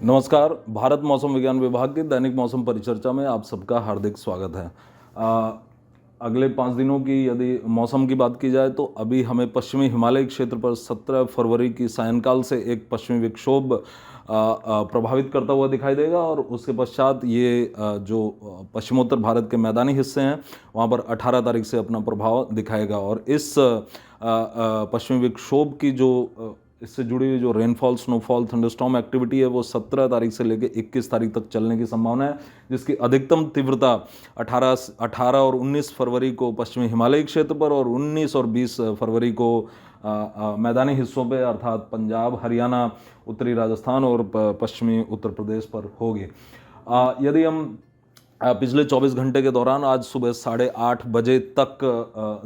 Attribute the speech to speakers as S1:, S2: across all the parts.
S1: नमस्कार। भारत मौसम विज्ञान विभाग की दैनिक मौसम परिचर्चा में आप सबका हार्दिक स्वागत है। अगले 5 दिनों की यदि मौसम की बात की जाए तो अभी हमें पश्चिमी हिमालय क्षेत्र पर 17 फरवरी की सायंकाल से एक पश्चिमी विक्षोभ प्रभावित करता हुआ दिखाई देगा और उसके पश्चात ये जो पश्चिमोत्तर भारत के मैदानी हिस्से हैं वहाँ पर 18 तारीख से अपना प्रभाव दिखाएगा। और इस पश्चिमी विक्षोभ की जो इससे जुड़ी हुई जो रेनफॉल, स्नोफॉल, थंडरस्टॉर्म एक्टिविटी है वो 17 तारीख से लेकर 21 तारीख तक चलने की संभावना है, जिसकी अधिकतम तीव्रता 18 और 19 फरवरी को पश्चिमी हिमालयी क्षेत्र पर और 19 और 20 फरवरी को मैदानी हिस्सों पे अर्थात पंजाब, हरियाणा, उत्तरी राजस्थान और पश्चिमी उत्तर प्रदेश पर होगी। यदि हम पिछले 24 घंटे के दौरान आज सुबह 8:30 बजे तक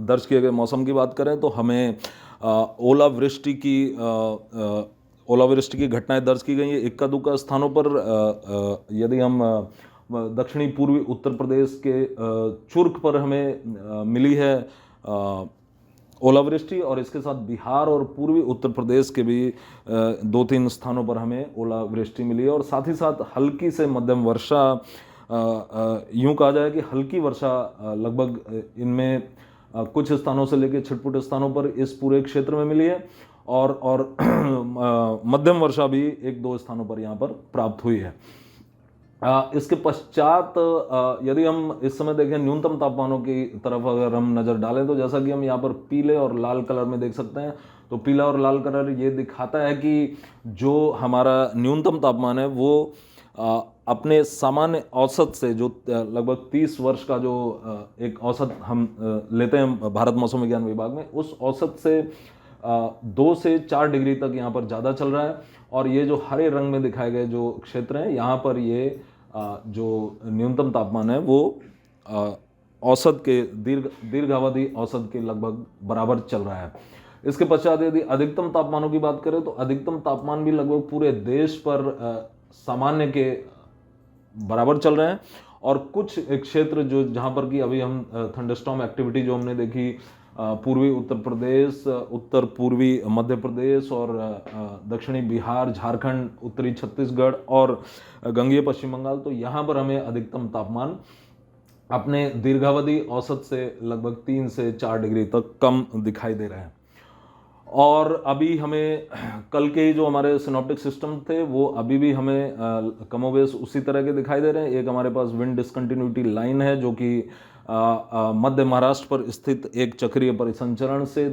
S1: दर्ज किए गए मौसम की बात करें तो हमें ओलावृष्टि की घटनाएं दर्ज की गई हैं इक्का दुक्का स्थानों पर। यदि हम दक्षिणी पूर्वी उत्तर प्रदेश के चुर्क पर हमें मिली है ओलावृष्टि, और इसके साथ बिहार और पूर्वी उत्तर प्रदेश के भी 2-3 स्थानों पर हमें ओलावृष्टि मिली है। और साथ ही साथ हल्की से मध्यम वर्षा, यूँ कहा जाए कि हल्की वर्षा लगभग इनमें कुछ स्थानों से लेकर छिटपुट स्थानों पर इस पूरे क्षेत्र में मिली है और मध्यम वर्षा भी 1-2 स्थानों पर यहाँ पर प्राप्त हुई है। इसके पश्चात यदि हम इस समय देखें न्यूनतम तापमानों की तरफ अगर हम नज़र डालें तो जैसा कि हम यहाँ पर पीले और लाल कलर में देख सकते हैं, तो पीला और लाल कलर ये दिखाता है कि जो हमारा न्यूनतम तापमान है वो अपने सामान्य औसत से जो लगभग 30 वर्ष का जो एक औसत हम लेते हैं भारत मौसम विज्ञान विभाग में, उस औसत से 2 से 4 डिग्री तक यहाँ पर ज़्यादा चल रहा है। और ये जो हरे रंग में दिखाए गए जो क्षेत्र हैं यहाँ पर ये जो न्यूनतम तापमान है वो औसत के दीर्घावधि औसत के लगभग बराबर चल रहा है। इसके पश्चात यदि अधिकतम तापमानों की बात करें तो अधिकतम तापमान भी लगभग पूरे देश पर सामान्य के बराबर चल रहे हैं। और कुछ क्षेत्र जो जहाँ पर कि अभी हम थंडरस्टॉर्म एक्टिविटी जो हमने देखी पूर्वी उत्तर प्रदेश, उत्तर पूर्वी मध्य प्रदेश और दक्षिणी बिहार, झारखंड, उत्तरी छत्तीसगढ़ और गंगेय पश्चिम बंगाल, तो यहाँ पर हमें अधिकतम तापमान अपने दीर्घावधि औसत से लगभग 3 से 4 डिग्री तक कम दिखाई दे रहे हैं। और अभी हमें कल के जो हमारे सिनॉप्टिक सिस्टम थे वो अभी भी हमें कमोबेश उसी तरह के दिखाई दे रहे हैं। एक हमारे पास विंड डिसकंटिन्यूटी लाइन है जो कि मध्य महाराष्ट्र पर स्थित एक चक्रीय परिसंचरण से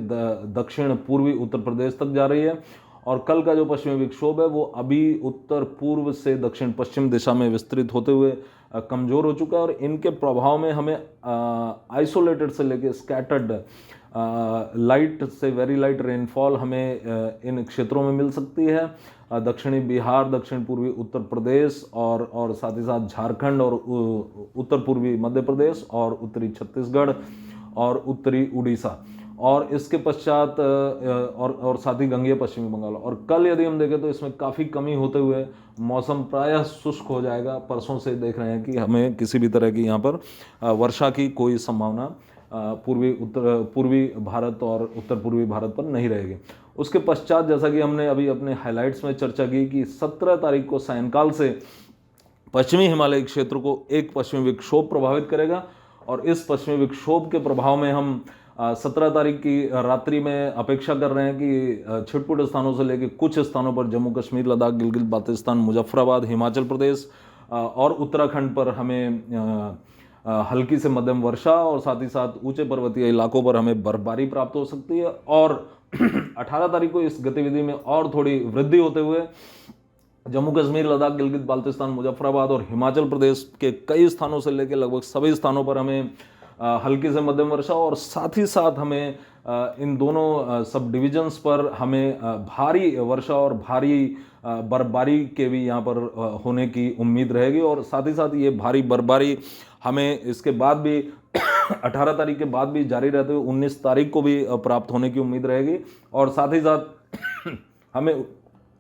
S1: दक्षिण पूर्वी उत्तर प्रदेश तक जा रही है। और कल का जो पश्चिमी विक्षोभ है वो अभी उत्तर पूर्व से दक्षिण पश्चिम दिशा में विस्तृत होते हुए कमज़ोर हो चुका है। और इनके प्रभाव में हमें आइसोलेटेड से लेकर स्कैटर्ड लाइट से वेरी लाइट रेनफॉल हमें इन क्षेत्रों में मिल सकती है। दक्षिणी बिहार, दक्षिण पूर्वी उत्तर प्रदेश और साथ ही साथ झारखंड और उत्तर पूर्वी मध्य प्रदेश और उत्तरी छत्तीसगढ़ और उत्तरी उड़ीसा, और इसके पश्चात और साथ ही गंगेय पश्चिमी बंगाल। और कल यदि हम देखें तो इसमें काफ़ी कमी होते हुए मौसम प्रायः शुष्क हो जाएगा। परसों से देख रहे हैं कि हमें किसी भी तरह की यहाँ पर वर्षा की कोई संभावना पूर्वी भारत और उत्तर पूर्वी भारत पर नहीं रहेगी। उसके पश्चात जैसा कि हमने अभी अपने हाइलाइट्स में चर्चा की कि 17 तारीख को सायंकाल से पश्चिमी हिमालय क्षेत्र को एक पश्चिमी विक्षोभ प्रभावित करेगा। और इस पश्चिमी विक्षोभ के प्रभाव में हम 17 तारीख की रात्रि में अपेक्षा कर रहे हैं कि छिटपुट स्थानों से लेकर कुछ स्थानों पर जम्मू कश्मीर, लद्दाख, गिलगित बाल्टिस्तान, मुजफ्फराबाद, हिमाचल प्रदेश और उत्तराखंड पर हमें हल्की से मध्यम वर्षा और साथ ही साथ ऊंचे पर्वतीय इलाकों पर हमें बर्फबारी प्राप्त हो सकती है। और 18 तारीख को इस गतिविधि में और थोड़ी वृद्धि होते हुए जम्मू कश्मीर, लद्दाख, गिलगित बाल्टिस्तान, मुजफ्फराबाद और हिमाचल प्रदेश के कई स्थानों से लेकर लगभग सभी स्थानों पर हमें हल्की से मध्यम वर्षा और साथ ही साथ हमें इन दोनों सब डिविजन्स पर हमें भारी वर्षा और भारी बर्फबारी के भी यहाँ पर होने की उम्मीद रहेगी। और साथ ही साथ ये भारी बर्फबारी हमें इसके बाद भी 18 तारीख के बाद भी जारी रहते हुए 19 तारीख को भी प्राप्त होने की उम्मीद रहेगी। और साथ ही साथ हमें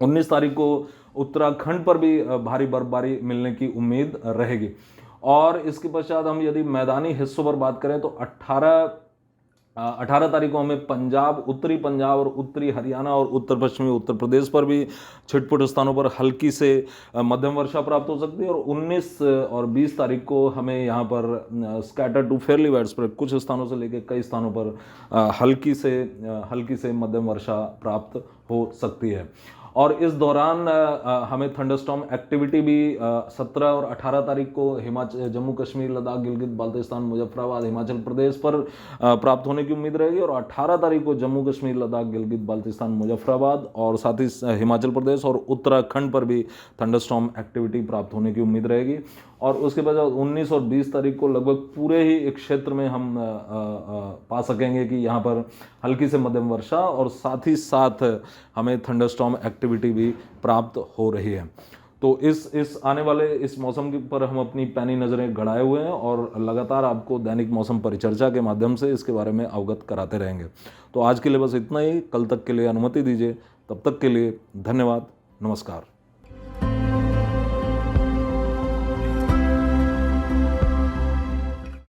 S1: 19 तारीख को उत्तराखंड पर भी भारी बर्फबारी मिलने की उम्मीद रहेगी। और इसके पश्चात हम यदि मैदानी हिस्सों पर बात करें तो 18 18 तारीख को हमें पंजाब, उत्तरी पंजाब और उत्तरी हरियाणा और उत्तर पश्चिमी उत्तर प्रदेश पर भी छिटपुट स्थानों पर हल्की से मध्यम वर्षा प्राप्त हो सकती है। और 19 और 20 तारीख को हमें यहाँ पर स्कैटर टू फेयरली वाइडस्प्रेड कुछ स्थानों से लेकर कई स्थानों पर हल्की से मध्यम वर्षा प्राप्त हो सकती है। और इस दौरान हमें थंडरस्टॉर्म एक्टिविटी भी 17 और 18 तारीख को हिमाचल, जम्मू कश्मीर, लद्दाख, गिलगित बाल्टिस्तान, मुजफ्फराबाद, हिमाचल प्रदेश पर प्राप्त होने की उम्मीद रहेगी। और 18 तारीख को जम्मू कश्मीर, लद्दाख, गिलगित बाल्टिस्तान, मुजफ्फराबाद और साथ ही हिमाचल प्रदेश और उत्तराखंड पर भी थंडरस्टॉर्म एक्टिविटी प्राप्त होने की उम्मीद रहेगी। और उसके बाद 19 और 20 तारीख को लगभग पूरे ही एक क्षेत्र में हम पा सकेंगे कि यहाँ पर हल्की से मध्यम वर्षा और साथ ही साथ हमें थंडरस्टॉर्म एक्टिविटी भी प्राप्त हो रही है। तो इस आने वाले इस मौसम के पर हम अपनी पैनी नज़रें गड़ाए हुए हैं और लगातार आपको दैनिक मौसम परिचर्चा के माध्यम से इसके बारे में अवगत कराते रहेंगे। तो आज के लिए बस इतना ही। कल तक के लिए अनुमति दीजिए। तब तक के लिए धन्यवाद। नमस्कार।